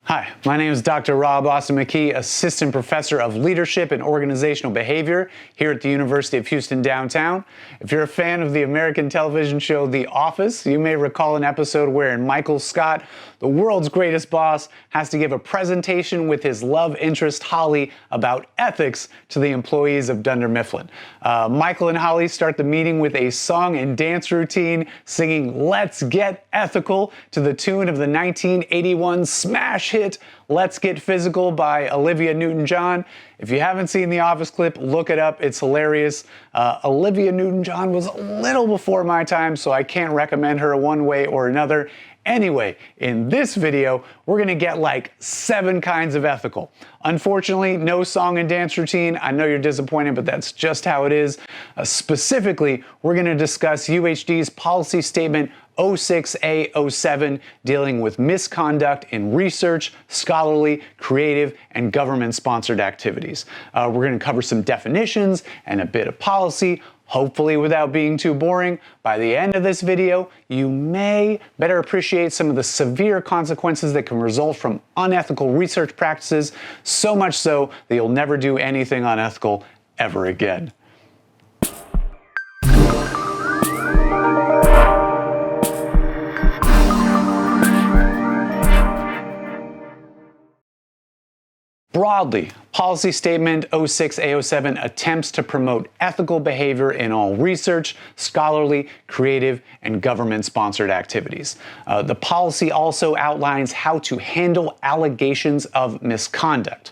Hi, my name is Dr. Rob Austin McKee, Assistant Professor of Leadership and Organizational Behavior here at the University of Houston downtown. If you're a fan of the American television show The Office, you may recall an episode wherein Michael Scott, the world's greatest boss, has to give a presentation with his love interest Holly about ethics to the employees of Dunder Mifflin. Michael and Holly start the meeting with a song and dance routine singing "Let's Get Ethical" to the tune of the 1981 smash hit "Let's Get Physical" by Olivia Newton-John. If you haven't seen the Office clip, look it up. It's hilarious. Olivia Newton-John was a little before my time, so I can't recommend her one way or another. Anyway, in this video, we're gonna get like 7 kinds of ethical. Unfortunately, no song and dance routine. I know you're disappointed, but that's just how it is. Specifically, we're gonna discuss UHD's policy statement 06.A.07 dealing with misconduct in research, scholarly, creative, and government-sponsored activities. We're going to cover some definitions and a bit of policy, hopefully without being too boring. By the end of this video, you may better appreciate some of the severe consequences that can result from unethical research practices, so much so that you'll never do anything unethical ever again. Broadly, policy statement 06.A.07 attempts to promote ethical behavior in all research, scholarly, creative, and government-sponsored activities. The policy also outlines how to handle allegations of misconduct.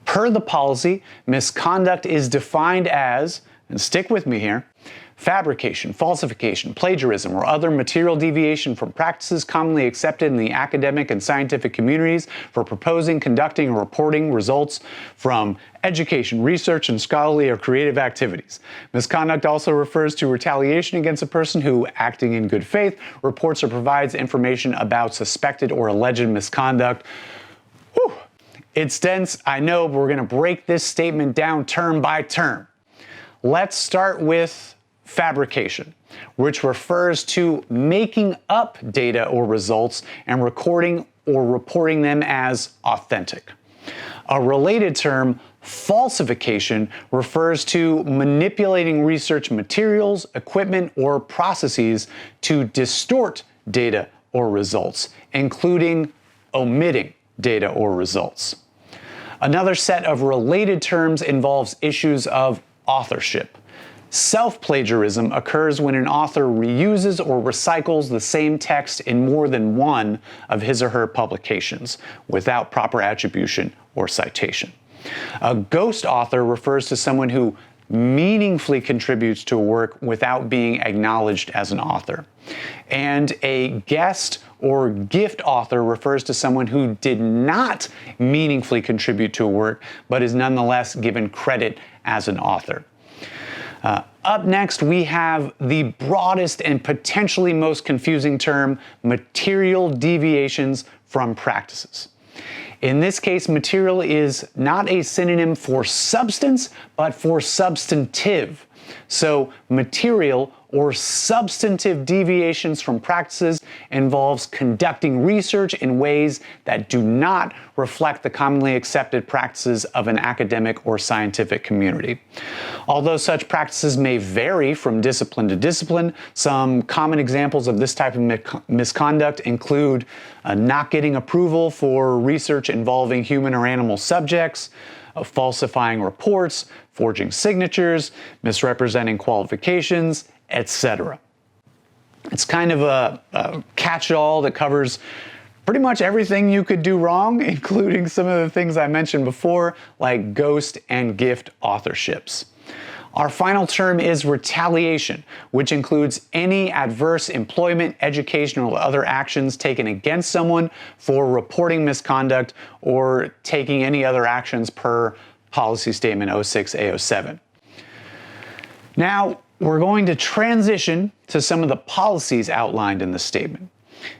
Per the policy, misconduct is defined as, and stick with me here, fabrication, falsification, plagiarism, or other material deviation from practices commonly accepted in the academic and scientific communities for proposing, conducting, or reporting results from education, research, and scholarly or creative activities. Misconduct also refers to retaliation against a person who, acting in good faith, reports or provides information about suspected or alleged misconduct. Whew. It's dense, I know, but we're going to break this statement down term by term. Let's start with fabrication, which refers to making up data or results and recording or reporting them as authentic. A related term, falsification, refers to manipulating research materials, equipment, or processes to distort data or results, including omitting data or results. Another set of related terms involves issues of authorship. Self-plagiarism occurs when an author reuses or recycles the same text in more than one of his or her publications without proper attribution or citation. A ghost author refers to someone who meaningfully contributes to a work without being acknowledged as an author. And a guest or gift author refers to someone who did not meaningfully contribute to a work, but is nonetheless given credit as an author. Up next, we have the broadest and potentially most confusing term, material deviations from practices. In this case, material is not a synonym for substance, but for substantive. So material or substantive deviations from practices involves conducting research in ways that do not reflect the commonly accepted practices of an academic or scientific community. Although such practices may vary from discipline to discipline, some common examples of this type of misconduct include not getting approval for research involving human or animal subjects, falsifying reports, forging signatures, misrepresenting qualifications, etc. It's kind of a catch-all that covers pretty much everything you could do wrong, including some of the things I mentioned before, like ghost and gift authorships. Our final term is retaliation, which includes any adverse employment, educational, or other actions taken against someone for reporting misconduct or taking any other actions per policy statement 06.A.07. Now, we're going to transition to some of the policies outlined in the statement.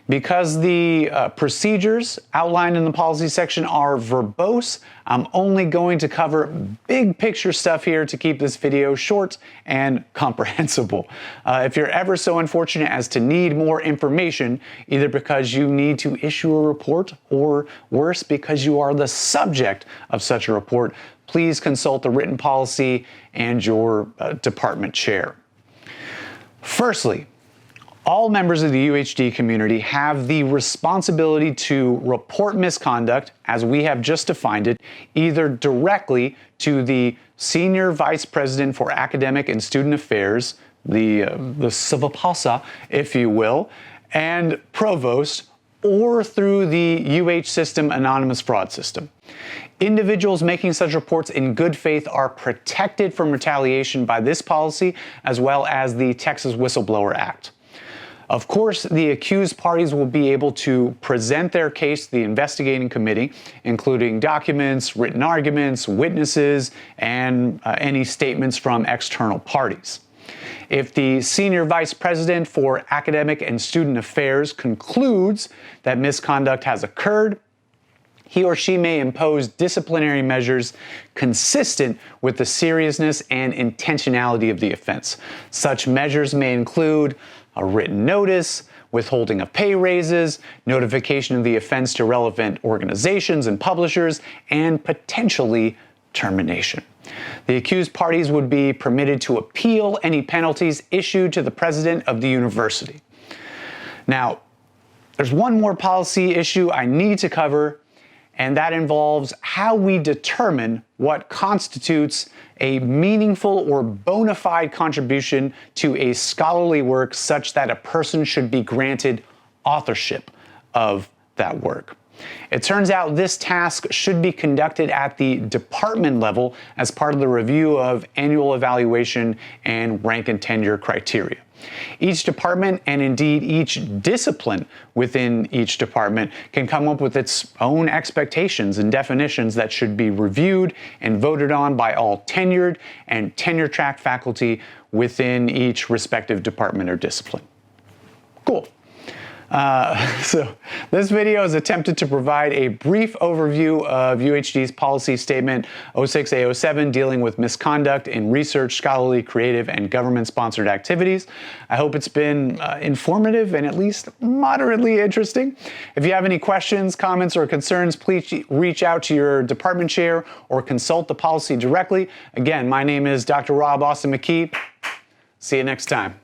Because the procedures outlined in the policy section are verbose, I'm only going to cover big picture stuff here to keep this video short and comprehensible. If you're ever so unfortunate as to need more information, either because you need to issue a report or worse, because you are the subject of such a report, please consult the written policy and your department chair. Firstly, all members of the UHD community have the responsibility to report misconduct, as we have just defined it, either directly to the Senior Vice President for Academic and Student Affairs, the SVPASA, if you will, and Provost, or through the UH System Anonymous Fraud System. Individuals making such reports in good faith are protected from retaliation by this policy, as well as the Texas Whistleblower Act. Of course, the accused parties will be able to present their case to the investigating committee, including documents, written arguments, witnesses, and any statements from external parties. If the Senior Vice President for Academic and Student Affairs concludes that misconduct has occurred, he or she may impose disciplinary measures consistent with the seriousness and intentionality of the offense. Such measures may include a written notice, withholding of pay raises, notification of the offense to relevant organizations and publishers, and potentially termination. The accused parties would be permitted to appeal any penalties issued to the president of the university. Now, there's one more policy issue I need to cover, and that involves how we determine what constitutes a meaningful or bona fide contribution to a scholarly work such that a person should be granted authorship of that work. It turns out this task should be conducted at the department level as part of the review of annual evaluation and rank and tenure criteria. Each department, and indeed each discipline within each department, can come up with its own expectations and definitions that should be reviewed and voted on by all tenured and tenure-track faculty within each respective department or discipline. Cool. So this video is attempted to provide a brief overview of UHD's policy statement 06.A.07 dealing with misconduct in research, scholarly, creative, and government-sponsored activities. I hope it's been informative and at least moderately interesting. If you have any questions, comments, or concerns, please reach out to your department chair or consult the policy directly. Again, my name is Dr. Rob Austin McKee. See you next time.